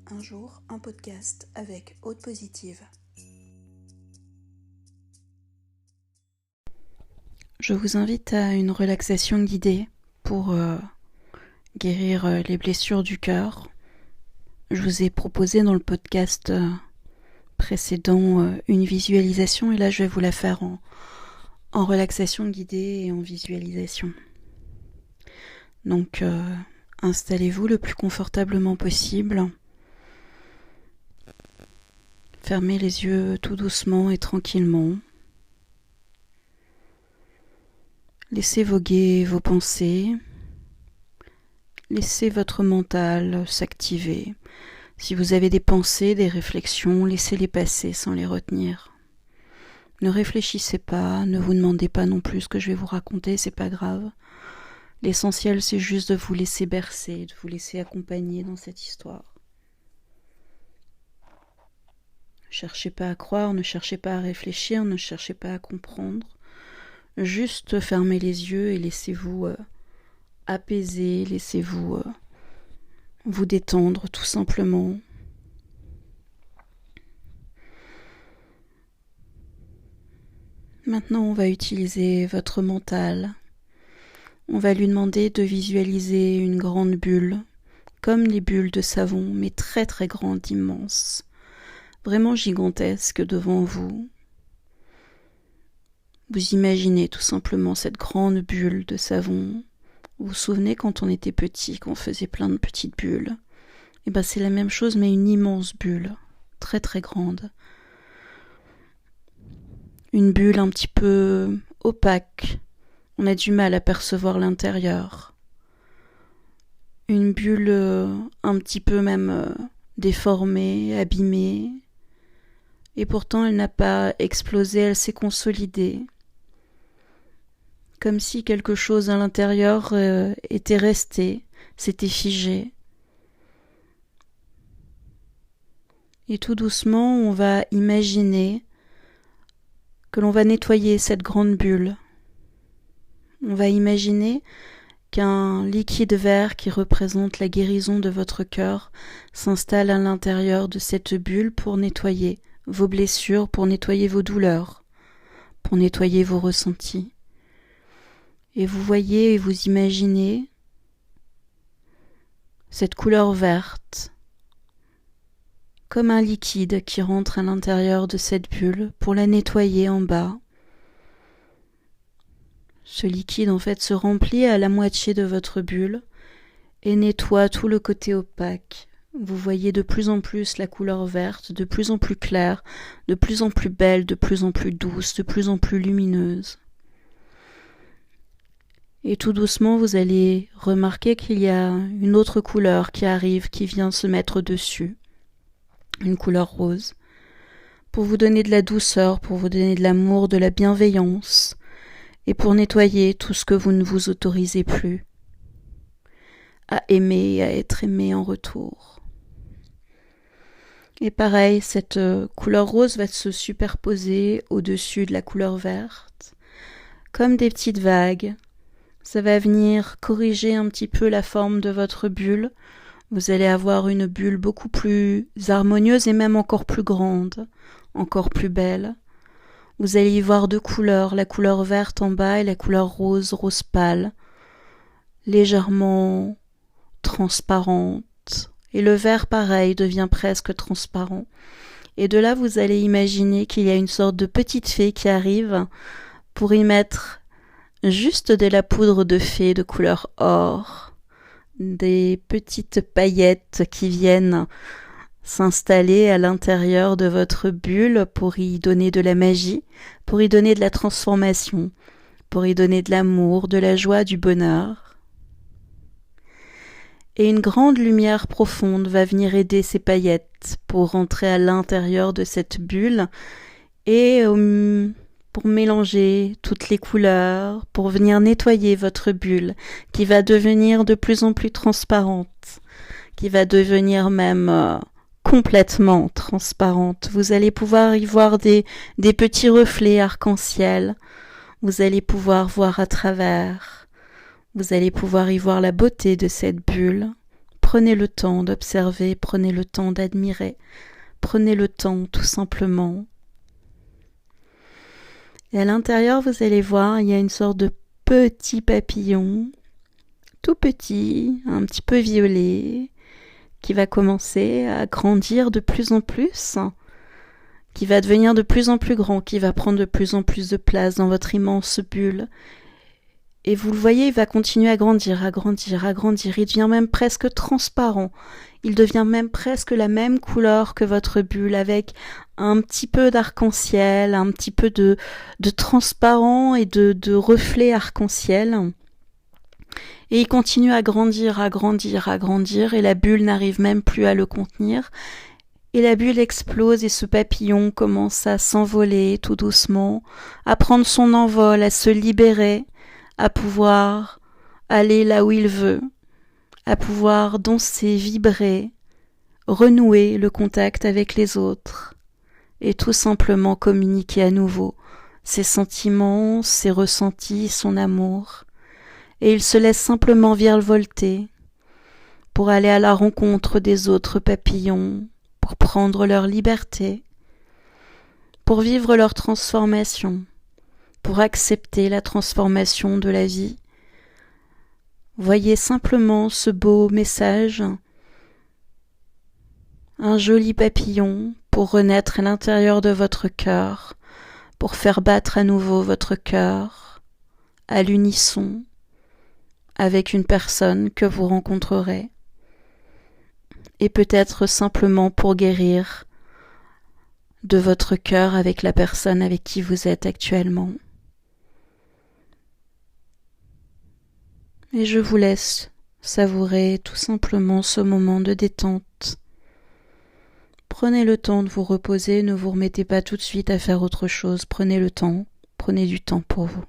Un jour, un podcast avec Haute Positive. Je vous invite à une relaxation guidée pour guérir les blessures du cœur. Je vous ai proposé dans le podcast précédent une visualisation et là je vais vous la faire en relaxation guidée et en visualisation. Donc installez-vous le plus confortablement possible. Fermez les yeux tout doucement et tranquillement. Laissez voguer vos pensées. Laissez votre mental s'activer. Si vous avez des pensées, des réflexions, laissez-les passer sans les retenir. Ne réfléchissez pas, ne vous demandez pas non plus ce que je vais vous raconter, c'est pas grave. L'essentiel, c'est juste de vous laisser bercer, de vous laisser accompagner dans cette histoire. Ne cherchez pas à croire, ne cherchez pas à réfléchir, ne cherchez pas à comprendre. Juste fermez les yeux et laissez-vous apaiser, laissez-vous vous détendre tout simplement. Maintenant, on va utiliser votre mental. On va lui demander de visualiser une grande bulle, comme les bulles de savon, mais très très grande, immense, vraiment gigantesque devant vous. Vous imaginez tout simplement cette grande bulle de savon. Vous vous souvenez quand on était petit, qu'on faisait plein de petites bulles? Et bien c'est la même chose, mais une immense bulle, très très grande. Une bulle un petit peu opaque. On a du mal à percevoir l'intérieur. Une bulle un petit peu même déformée, abîmée. Et pourtant elle n'a pas explosé, elle s'est consolidée. Comme si quelque chose à l'intérieur était resté, s'était figé. Et tout doucement, on va imaginer que l'on va nettoyer cette grande bulle. On va imaginer qu'un liquide vert qui représente la guérison de votre cœur s'installe à l'intérieur de cette bulle pour nettoyer vos blessures, pour nettoyer vos douleurs, pour nettoyer vos ressentis. Et vous voyez et vous imaginez cette couleur verte comme un liquide qui rentre à l'intérieur de cette bulle pour la nettoyer en bas. Ce liquide en fait se remplit à la moitié de votre bulle et nettoie tout le côté opaque. Vous voyez de plus en plus la couleur verte, de plus en plus claire, de plus en plus belle, de plus en plus douce, de plus en plus lumineuse. Et tout doucement, vous allez remarquer qu'il y a une autre couleur qui arrive, qui vient se mettre dessus. Une couleur rose. Pour vous donner de la douceur, pour vous donner de l'amour, de la bienveillance. Et pour nettoyer tout ce que vous ne vous autorisez plus à aimer et à être aimé en retour. Et pareil, cette couleur rose va se superposer au-dessus de la couleur verte, comme des petites vagues. Ça va venir corriger un petit peu la forme de votre bulle. Vous allez avoir une bulle beaucoup plus harmonieuse et même encore plus grande, encore plus belle. Vous allez y voir deux couleurs, la couleur verte en bas et la couleur rose, rose pâle, légèrement transparente. Et le vert, pareil, devient presque transparent. Et de là, vous allez imaginer qu'il y a une sorte de petite fée qui arrive pour y mettre juste de la poudre de fée de couleur or, des petites paillettes qui viennent s'installer à l'intérieur de votre bulle pour y donner de la magie, pour y donner de la transformation, pour y donner de l'amour, de la joie, du bonheur. Et une grande lumière profonde va venir aider ces paillettes pour rentrer à l'intérieur de cette bulle et pour mélanger toutes les couleurs, pour venir nettoyer votre bulle qui va devenir de plus en plus transparente, qui va devenir même complètement transparente. Vous allez pouvoir y voir des petits reflets arc-en-ciel. Vous allez pouvoir voir à travers. Vous allez pouvoir y voir la beauté de cette bulle prenez le temps d'observer, prenez le temps d'admirer, prenez le temps tout simplement. Et à l'intérieur, vous allez voir, il y a une sorte de petit papillon, tout petit, un petit peu violet, qui va commencer à grandir de plus en plus, qui va devenir de plus en plus grand, qui va prendre de plus en plus de place dans votre immense bulle. Et vous le voyez, il va continuer à grandir, à grandir, à grandir. Il devient même presque transparent. Il devient même presque la même couleur que votre bulle, avec un petit peu d'arc-en-ciel, un petit peu de transparent et de reflets arc-en-ciel. Et il continue à grandir, à grandir, à grandir, et la bulle n'arrive même plus à le contenir. Et la bulle explose et ce papillon commence à s'envoler tout doucement, à prendre son envol, à se libérer, à pouvoir aller là où il veut, à pouvoir danser, vibrer, renouer le contact avec les autres et tout simplement communiquer à nouveau ses sentiments, ses ressentis, son amour. Et il se laisse simplement virevolter pour aller à la rencontre des autres papillons, pour prendre leur liberté, pour vivre leur transformation, pour accepter la transformation de la vie. Voyez simplement ce beau message, un joli papillon pour renaître à l'intérieur de votre cœur, pour faire battre à nouveau votre cœur à l'unisson avec une personne que vous rencontrerez, et peut-être simplement pour guérir de votre cœur avec la personne avec qui vous êtes actuellement. Et je vous laisse savourer tout simplement ce moment de détente. Prenez le temps de vous reposer, ne vous remettez pas tout de suite à faire autre chose. Prenez le temps, prenez du temps pour vous.